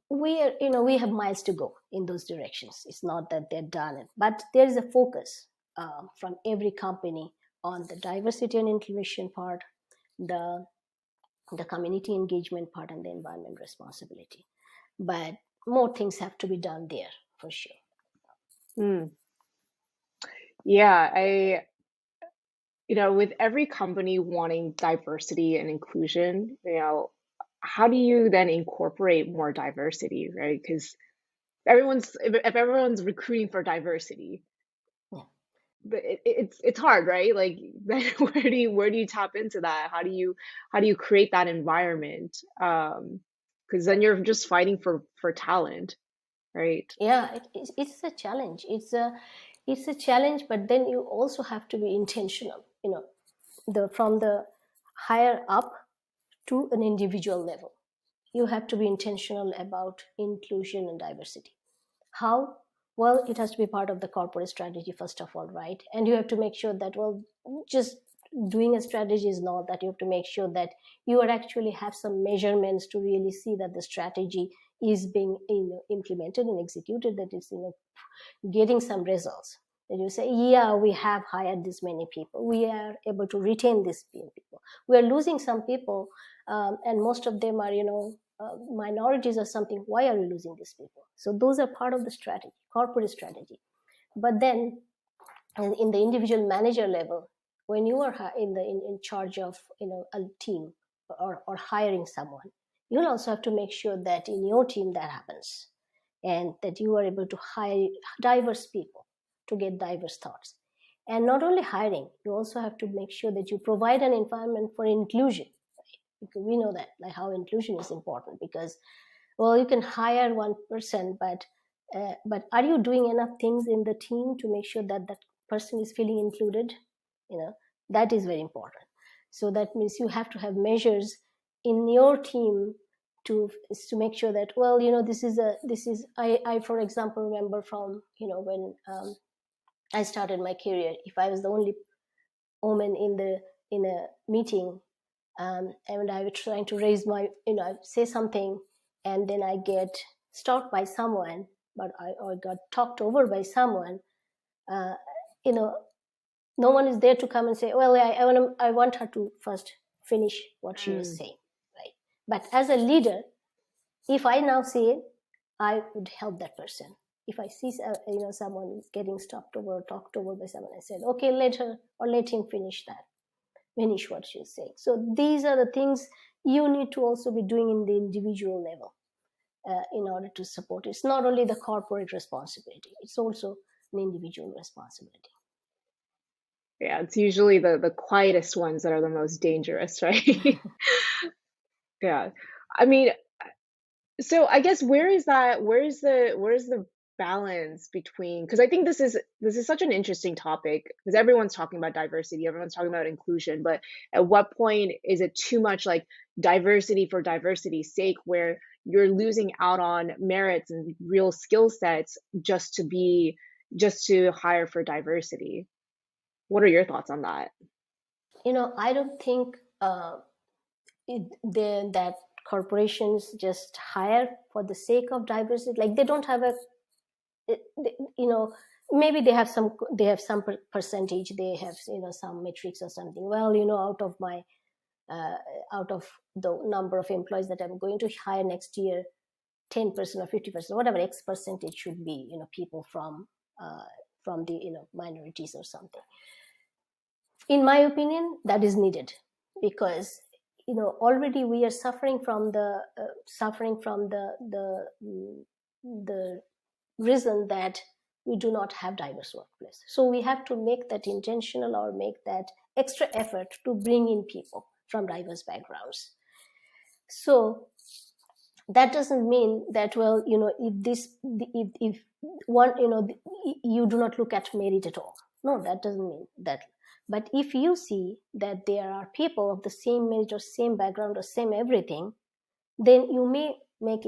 Speaker 2: we have miles to go in those directions. It's not that they're done, but there is a focus from every company on the diversity and inclusion part, the community engagement part, and the environment responsibility. But more things have to be done there for sure.
Speaker 1: Yeah, with every company wanting diversity and inclusion, how do you then incorporate more diversity, right? Because if everyone's recruiting for diversity, but it's hard, right? Like, then where do you tap into that? How do you create that environment? Because then you're just fighting for talent, right?
Speaker 2: Yeah, it's a challenge. It's a challenge, but then you also have to be intentional. From the higher up to an individual level, you have to be intentional about inclusion and diversity. How? Well, it has to be part of the corporate strategy, first of all, right? And you have to make sure that, well, just doing a strategy is not that. You have to make sure that you are actually have some measurements to really see that the strategy is being implemented and executed, that it's getting some results. That you say, yeah, we have hired this many people, we are able to retain these people, we are losing some people, and most of them are minorities or something. Why are we losing these people? So those are part of the strategy, corporate strategy. But then in the individual manager level, when you are in charge of a team, or hiring someone, you'll also have to make sure that in your team that happens, and that you are able to hire diverse people to get diverse thoughts. And not only hiring, you also have to make sure that you provide an environment for inclusion, right? Because we know that, like, how inclusion is important. Because, well, you can hire one person, but are you doing enough things in the team to make sure that that person is feeling included? That is very important. So that means you have to have measures in your team to make sure that, well, this is I for example remember from when I started my career. If I was the only woman in a meeting, and I was trying to raise my, say something, and then I get stopped by someone, or got talked over by someone, uh, you know, no one is there to come and say, well, I want her to first finish what she was saying, right? But as a leader, if I now see it, I would help that person. If I see someone is getting stopped over or talked over by someone, I said, okay, let her or let him finish what she's saying. So these are the things you need to also be doing in the individual level, in order to support. It's not only the corporate responsibility; it's also an individual responsibility.
Speaker 1: Yeah, it's usually the quietest ones that are the most dangerous, right? Yeah. I mean, so I guess where's the balance between, because I think this is such an interesting topic because everyone's talking about diversity, everyone's talking about inclusion, but at what point is it too much like diversity for diversity's sake where you're losing out on merits and real skill sets just to hire for diversity? What are your thoughts on that?
Speaker 2: I don't think that corporations just hire for the sake of diversity. Like they don't have you know maybe they have some percentage, they have some metrics or something. Well, out of the number of employees that I'm going to hire next year, 10% or 50%, whatever X percentage should be, people from the minorities or something. In my opinion, that is needed, because already we are suffering from the reason that we do not have diverse workplace. So we have to make that intentional, or make that extra effort to bring in people from diverse backgrounds. So that doesn't mean that, well, if one, you do not look at merit at all. No, that doesn't mean that. But if you see that there are people of the same merit or same background or same everything, then you may make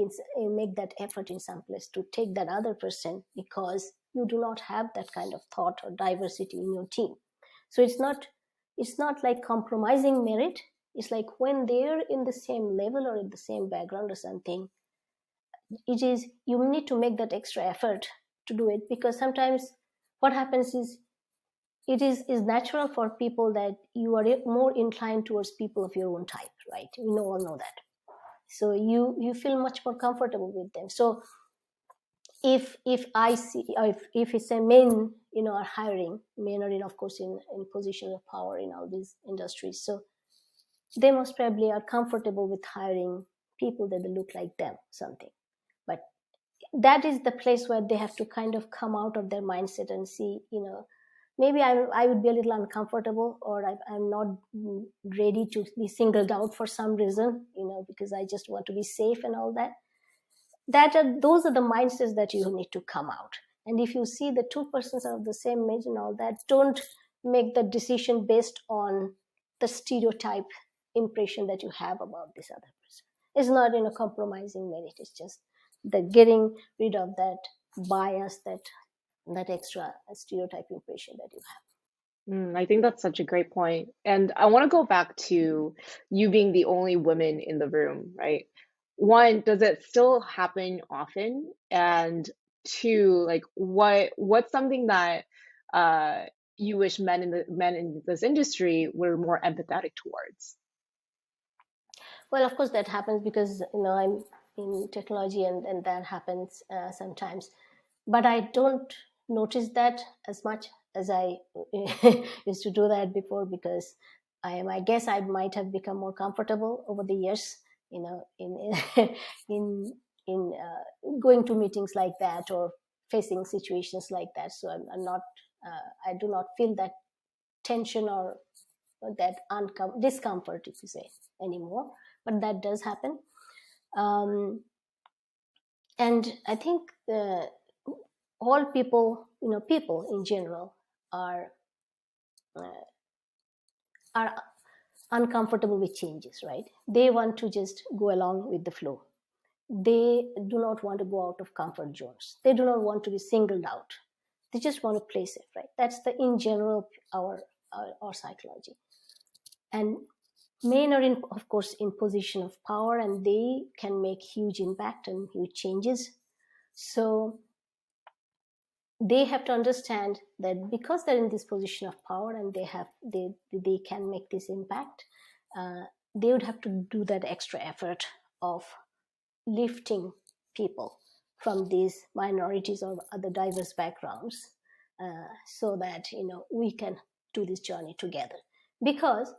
Speaker 2: that effort in some place to take that other person, because you do not have that kind of thought or diversity in your team. So it's not like compromising merit. It's like when they're in the same level or in the same background or something, it is, you need to make that extra effort to do it. Because sometimes what happens is, it is natural for people that you are more inclined towards people of your own type, right? We all know that. So you feel much more comfortable with them. So if I see, if it's a men, are hiring, men are of course in positions of power in all these industries, so they most probably are comfortable with hiring people that they look like them, something. But that is the place where they have to kind of come out of their mindset and see, maybe I would be a little uncomfortable, or I'm not ready to be singled out for some reason, because I just want to be safe and all that. Those are the mindsets that you need to come out. And if you see the two persons are of the same age and all that, don't make the decision based on the stereotype impression that you have about this other person. It's not compromising merit. It's just the getting rid of that bias, that extra stereotype impression that you have.
Speaker 1: I think that's such a great point. And I want to go back to you being the only woman in the room, right? One, does it still happen often? And two, like what's something that uh you wish men in this industry were more empathetic towards?
Speaker 2: Well, of course that happens, because I'm in technology, and that happens sometimes. But I don't notice that as much as I used to do that before, because I guess I might have become more comfortable over the years, in in going to meetings like that, or facing situations like that. So I'm not, I do not feel that tension, or that discomfort, if you say, anymore. But that does happen. um, and I think all people, people in general, are uh, are uncomfortable with changes, right? They want to just go along with the flow. They do not want to go out of comfort zones. They do not want to be singled out. They just want to play safe, right? That's the in general our psychology. And men are in, of course, in position of power, and they can make huge impact and huge changes. So they have to understand that because they're in this position of power and they can make this impact, they would have to do that extra effort of lifting people from these minorities or other diverse backgrounds, so that we can do this journey together. Because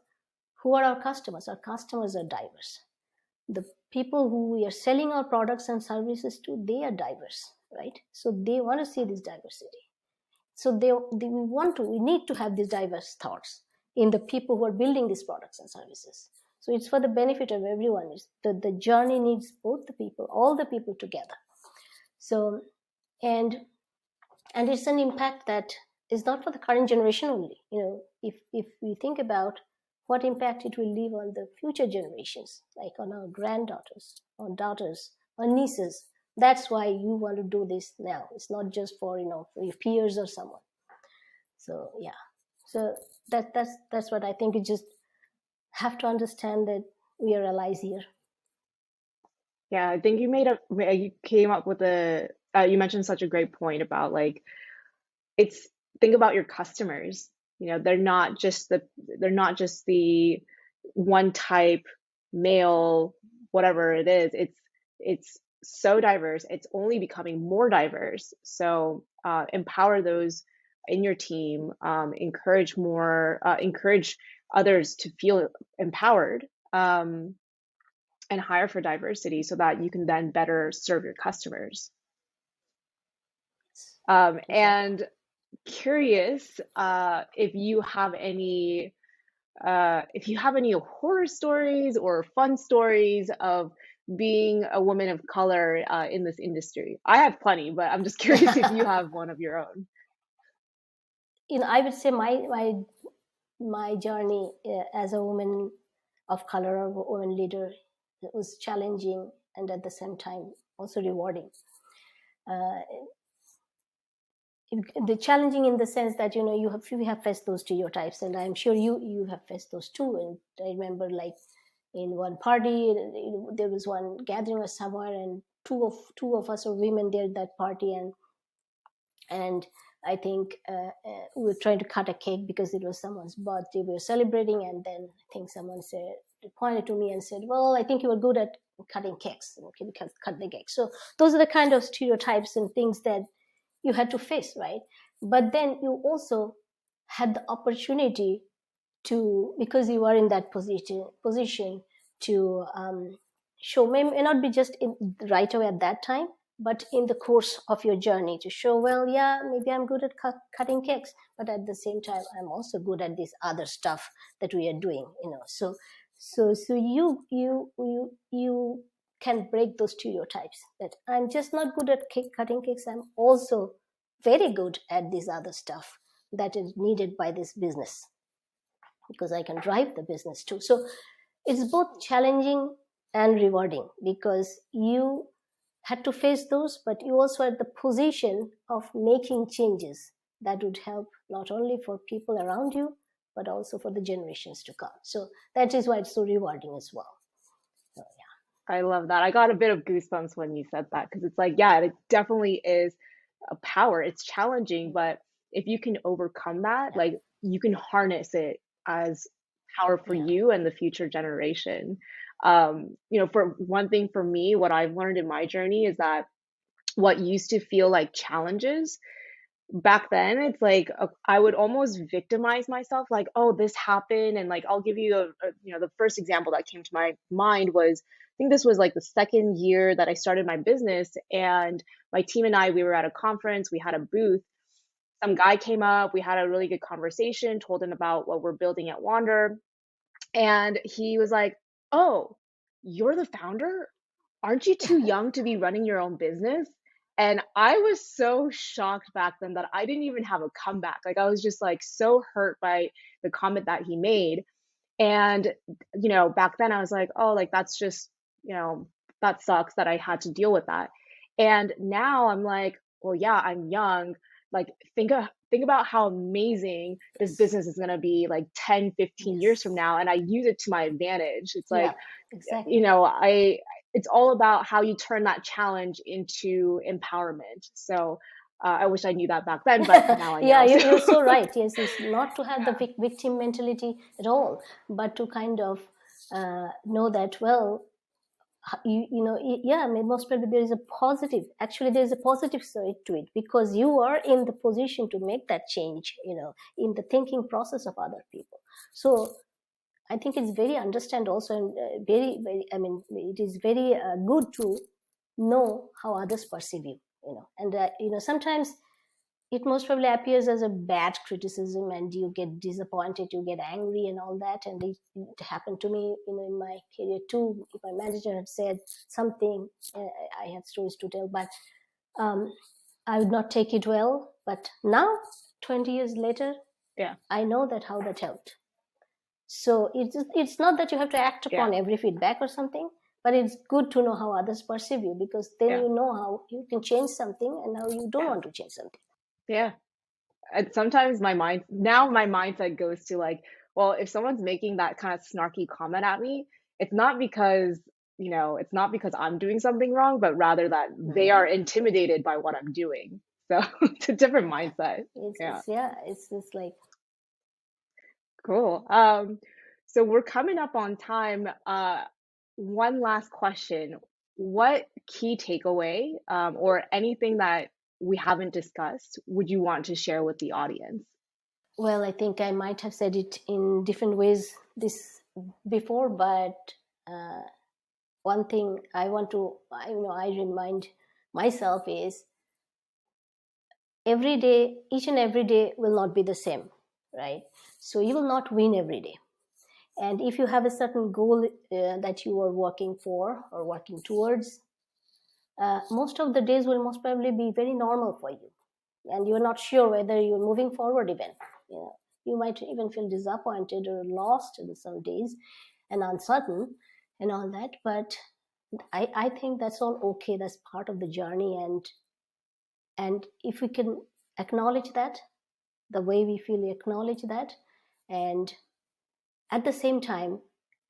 Speaker 2: who are our customers? Our customers are diverse. The people who we are selling our products and services to, they are diverse, right? So they want to see this diversity. So we need to have these diverse thoughts in the people who are building these products and services. So it's for the benefit of everyone. The journey needs both the people, all the people together. So, and it's an impact that is not for the current generation only. If we think about what impact it will leave on the future generations, like on our granddaughters, or daughters, or nieces. That's why you want to do this now. It's not just for for your peers or someone. So yeah, so that's what I think. You just have to understand that we are allies here.
Speaker 1: Yeah, I think you came up with you mentioned such a great point about like, it's think about your customers. They're not just the one type male, whatever it is. It's so diverse. It's only becoming more diverse. So empower those in your team. Encourage others to feel empowered, and hire for diversity so that you can then better serve your customers. And curious if you have any horror stories or fun stories of being a woman of color in this industry. I have plenty, but I'm just curious if you have one of your own.
Speaker 2: I would say my journey as a woman of color or woman leader, it was challenging and at the same time also rewarding. The challenging in the sense that we have faced those stereotypes, and I'm sure you have faced those too. And I remember, like, in one party, there was one gathering or somewhere, and two of us are women there at that party, and I think we were trying to cut a cake because it was someone's birthday we were celebrating, and then I think someone pointed to me and said, "Well, I think you were good at cutting cakes. Okay, you can cut the cake." So those are the kind of stereotypes and things that you had to face, right? But then you also had the opportunity to, because you are in that position to show, may not be just right away at that time, but in the course of your journey, to show, well, yeah, maybe I'm good at cutting cakes, but at the same time, I'm also good at this other stuff that we are doing. So you can break those stereotypes that I'm just not good at cutting cakes. I'm also very good at this other stuff that is needed by this business, because I can drive the business too. So it's both challenging and rewarding, because you had to face those, but you also had the position of making changes that would help not only for people around you, but also for the generations to come. So that is why it's so rewarding as well. So, yeah.
Speaker 1: I love that. I got a bit of goosebumps when you said that, because it's like, yeah, it definitely is a power. It's challenging, but if you can overcome that, like, you can harness it as power for you and the future generation. For one thing, for me, what I've learned in my journey is that what used to feel like challenges back then, it's like I would almost victimize myself, like, oh, this happened. And like, I'll give you the first example that came to my mind was, I think this was like the second year that I started my business, and my team and we were at a conference, we had a booth. Some guy came up, we had a really good conversation, told him about what we're building at WandrFul, and he was like, "Oh, you're the founder? Aren't you too young to be running your own business?" And I was so shocked back then that I didn't even have a comeback. Like, I was just like so hurt by the comment that he made. And, back then I was like, oh, like, that's just, that sucks that I had to deal with that. And now I'm like, well, yeah, I'm young. like think about how amazing this
Speaker 2: Yes.
Speaker 1: business is going to be like 10, 15 years from
Speaker 2: Yes.
Speaker 1: now, and I use it to my advantage. It's like,
Speaker 2: Yeah, exactly.
Speaker 1: you know, I it's all about how you turn that challenge into empowerment. So I wish I knew that back then, but now I
Speaker 2: Yeah,
Speaker 1: know. So
Speaker 2: you're so right. Yes, it's not to have the victim mentality at all, but to kind of know that, well, you know, yeah, I mean, most probably there is a positive, actually there is a positive side to it, because you are in the position to make that change, you know, in the thinking process of other people. So I think it's very understand also, and very, I mean, it is very good to know how others perceive you, you know. And you know, sometimes it most probably appears as a bad criticism, and you get disappointed, you get angry and all that. And it happened to me, you know, in my career too. If my manager had said something, I have stories to tell, but um, I would not take it well. But now, 20 years later,
Speaker 1: yeah,
Speaker 2: I know that how that helped. So it's not that you have to act
Speaker 1: yeah,
Speaker 2: upon every feedback or something, but it's good to know how others perceive you, because then
Speaker 1: yeah,
Speaker 2: you know how you can change something and how you don't want to change something.
Speaker 1: yeah. And sometimes my mindset goes to like, well, if someone's making that kind of snarky comment at me, it's not because, you know, it's not because I'm doing something wrong, but rather that they
Speaker 2: Mm-hmm.
Speaker 1: are intimidated by what I'm doing. So it's a different mindset. Yeah,
Speaker 2: Yeah, it's just like,
Speaker 1: cool. So we're coming up on time. One last question. What key takeaway, or anything that we haven't discussed would you want to share with the audience?
Speaker 2: well, I think I might have said it in different ways this before, but uh, one thing I want to, you know, I remind myself is every day, each and every day will not be the same, right? So you will not win every day. And if you have a certain goal that you are working for or working towards, most of the days will most probably be very normal for you, and you're not sure whether you're moving forward even. You know, you might even feel disappointed or lost in some days and uncertain and all that. But I think that's all okay. That's part of the journey, and if we can acknowledge that, the way we feel, acknowledge that, and at the same time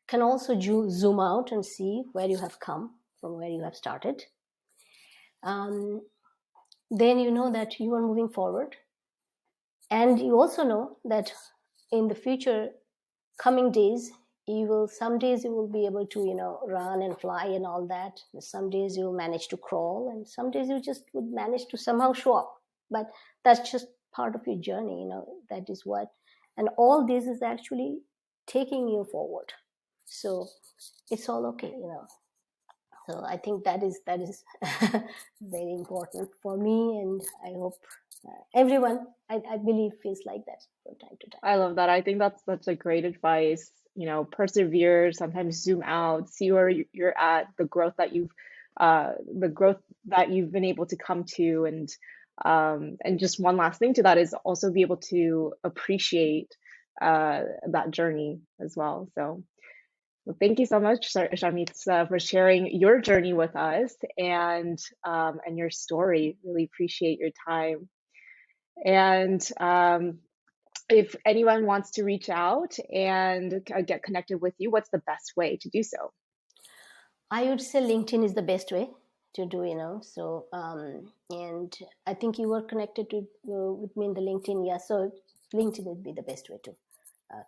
Speaker 2: can also zoom out and see where you have come from, where you have started, um, then you know that you are moving forward. And you also know that in the future coming days, you will, some days you will be able to, you know, run and fly and all that. Some days you'll manage to crawl, and some days you just would manage to somehow show up. But that's just part of your journey, you know. That is what, and all this is actually taking you forward. So it's all okay, you know. So I think that is very important for me, and I hope everyone, I believe, feels like that from time to time.
Speaker 1: I love that. I think that's such a great advice. You know, persevere, sometimes zoom out, see where you're at, the growth that you've been able to come to, and just one last thing to that is also be able to appreciate that journey as well. So, well, thank you so much, Sharmit, for sharing your journey with us and your story. Really appreciate your time. And if anyone wants to reach out and get connected with you, what's the best way to do so?
Speaker 2: I would say LinkedIn is the best way to do, you know. So, and I think you were connected to with me in the LinkedIn, yeah. So LinkedIn would be the best way to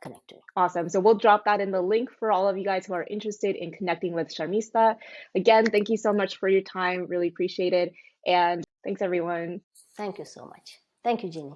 Speaker 2: connect to me.
Speaker 1: Awesome. So we'll drop that in the link for all of you guys who are interested in connecting with Sharmistha. Again, thank you so much for your time. Really appreciate it. And thanks, everyone.
Speaker 2: Thank you so much. Thank you, Jinny.